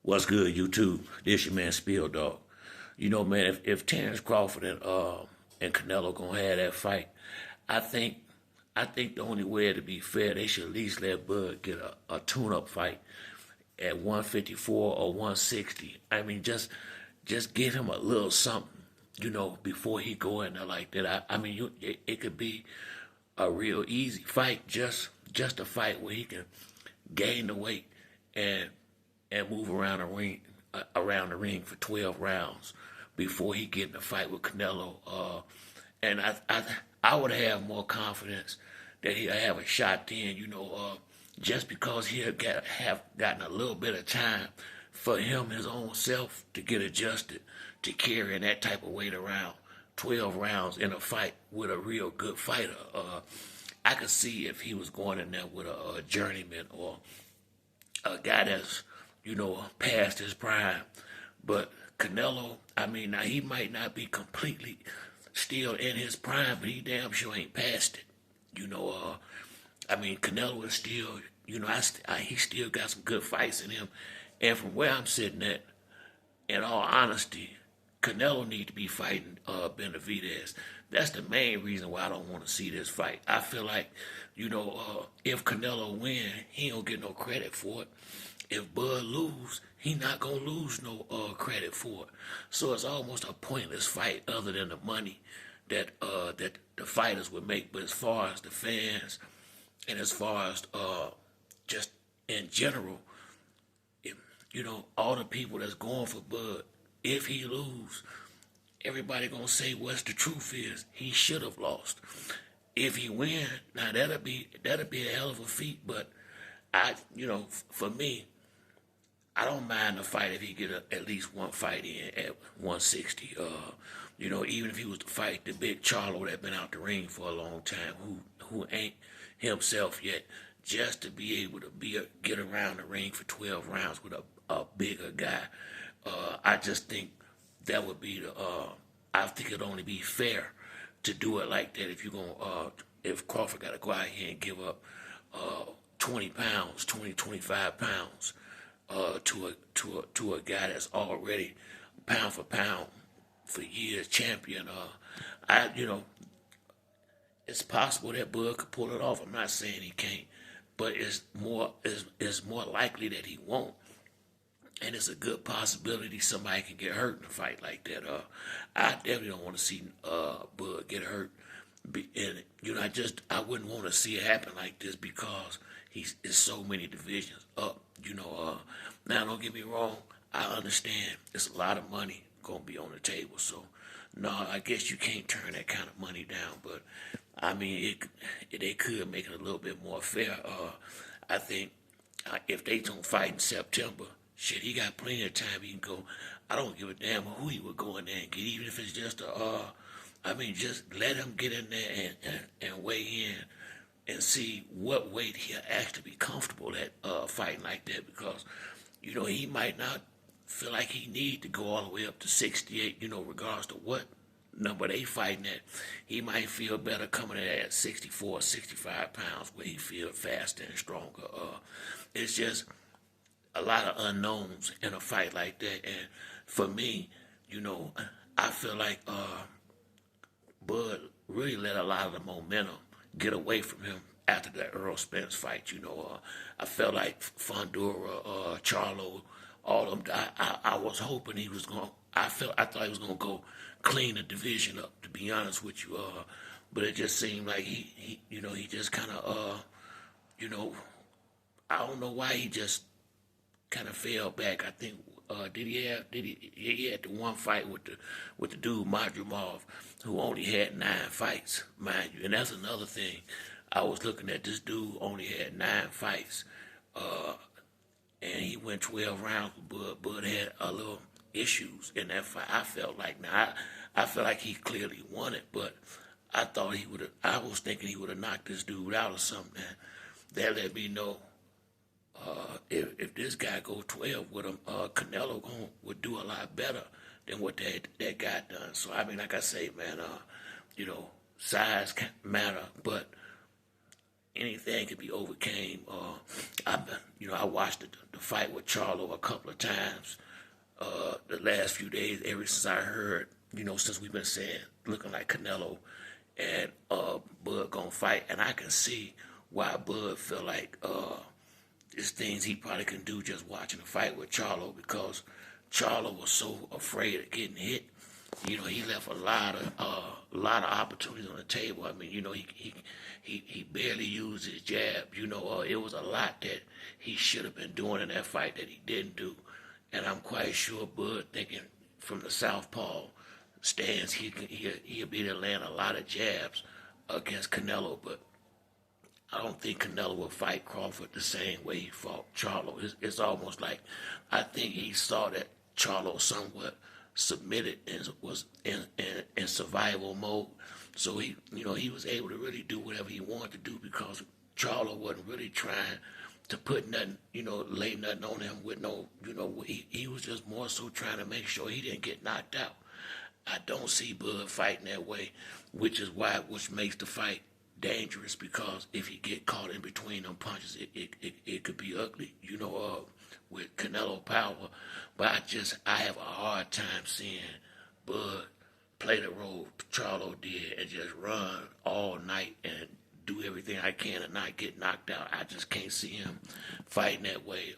What's good, YouTube? This your man Spill Dog. You know, man, if Terrence Crawford and Canelo gonna have that fight, I think I think the only way to be fair, they should at least let Bud get a tune-up fight at 154 or 160. I mean, just give him a little something, before he go in there like that. It could be a real easy fight, just a fight where he can gain the weight and move around the ring for 12 rounds before he get in a fight with Canelo. And I would have more confidence that he'll have a shot then. Just because have gotten a little bit of time for him his own self to get adjusted to carrying that type of weight around 12 rounds in a fight with a real good fighter. I could see if he was going in there with a journeyman or a guy that's, past his prime. But Canelo, now he might not be completely still in his prime, but he damn sure ain't past it. Canelo is still, he still got some good fights in him. And from where I'm sitting at, in all honesty, Canelo need to be fighting Benavidez. That's the main reason why I don't want to see this fight. I feel like, if Canelo win, he don't get no credit for it. If Bud lose, he not gonna lose no credit for it. So it's almost a pointless fight, other than the money that the fighters would make. But as far as the fans and as far as just in general, if, all the people that's going for Bud, if he lose, everybody gonna say what's the truth is he should have lost. If he win, now that'll be a hell of a feat. But for me, I don't mind the fight if he get at least one fight in at 160. Even if he was to fight the big Charlo that been out the ring for a long time, who ain't himself yet, just to be able to get around the ring for 12 rounds with a bigger guy. I just think that would be I think it'd only be fair to do it like that if Crawford got to go out here and give up 20 pounds, 25 pounds to a guy that's already pound for pound for years champion. It's possible that Bud could pull it off. I'm not saying he can't, but it's more likely that he won't. And it's a good possibility somebody can get hurt in a fight like that. I definitely don't want to see Bud get hurt. And I wouldn't want to see it happen like this because he's so many divisions up. Now don't get me wrong. I understand it's a lot of money gonna be on the table. So no, I guess you can't turn that kind of money down. But they could make it a little bit more fair. I think if they don't fight in September, shit, he got plenty of time. He can go. I don't give a damn who he would go in there and get, even if it's just just let him get in there and weigh in and see what weight he'll actually be comfortable at fighting like that, because he might not feel like he need to go all the way up to 68, regardless to what number they fighting at. He might feel better coming in at 64, 65 pounds where he feel faster and stronger. It's just a lot of unknowns in a fight like that. And for me, I feel like Bud really let a lot of the momentum get away from him after that Earl Spence fight. I felt like Fundora, Charlo, all of them. I was hoping he was going. I thought he was going to go clean the division up, to be honest with you. But it just seemed like he just kind of, I don't know why he just kind of fell back. I think he had the one fight with the dude Madrimov, who only had 9 fights, mind you. And that's another thing. I was looking at this dude only had 9 fights, and he went 12 rounds. Bud had a little issues in that fight. I felt like he clearly won it, but I thought he would have. I was thinking he would have knocked this dude out or something. That let me know. If this guy go 12 with him, Canelo would do a lot better than what that guy done. So like I say, man, size can matter, but anything can be overcame. I watched the fight with Charlo a couple of times the last few days, ever since I heard, since we've been saying, looking like Canelo and Bud gonna fight, and I can see why Bud feel like there's things he probably can do just watching the fight with Charlo, because Charlo was so afraid of getting hit. He left a lot of opportunities on the table. I mean, he barely used his jab. It was a lot that he should have been doing in that fight that he didn't do. And I'm quite sure Bud, thinking from the southpaw stance, he'll be able to land a lot of jabs against Canelo. But I don't think Canelo will fight Crawford the same way he fought Charlo. It's almost like, I think he saw that Charlo somewhat submitted and was in survival mode, so he was able to really do whatever he wanted to do, because Charlo wasn't really trying to put nothing, lay nothing on him with no, he was just more so trying to make sure he didn't get knocked out. I don't see Bud fighting that way, which makes the fight dangerous, because if he get caught in between them punches, it could be ugly, with Canelo power. But I have a hard time seeing Bud play the role Charlo did and just run all night and do everything I can and not get knocked out. I just can't see him fighting that way.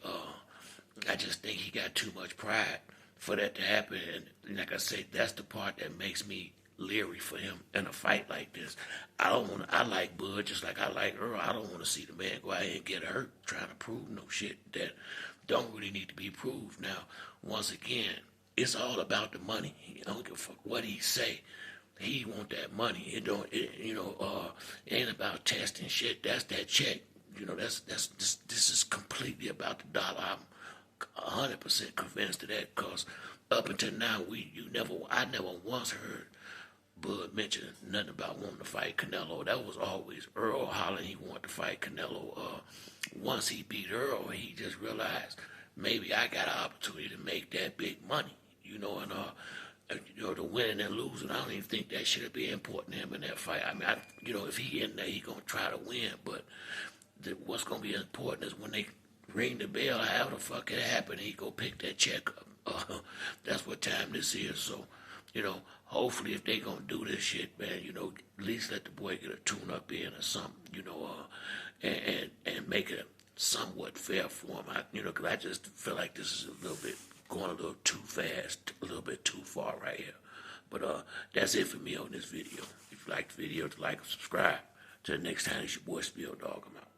I just think he got too much pride for that to happen. And like I say, that's the part that makes me leery for him in a fight like this. I like Bud just like I like Earl. I don't want to see the man go out here and get hurt trying to prove no shit that don't really need to be proved. Now, once again, it's all about the money. He don't give a fuck what he say. He want that money. It ain't about testing shit. That's that check. This is completely about the dollar. I'm 100% convinced of that, because up until now, I never once heard Bud mention nothing about wanting to fight Canelo. That was always Earl hollering he wanted to fight Canelo. Once he beat Earl, he just realized, maybe I got an opportunity to make that big money, the winning and losing. I don't even think that should be important to him in that fight. I mean, if he in there, he gonna try to win. But what's gonna be important is when they ring the bell, however the fuck it happened, he go pick that check up. That's what time this is. So, hopefully if they gonna do this shit, man, at least let the boy get a tune-up in or something, and make it somewhat fair for him. Because I just feel like this is going a little too fast, a little bit too far right here. But that's it for me on this video. If you like the video, like and subscribe. Till next time, it's your boy Spill Dog. I'm out.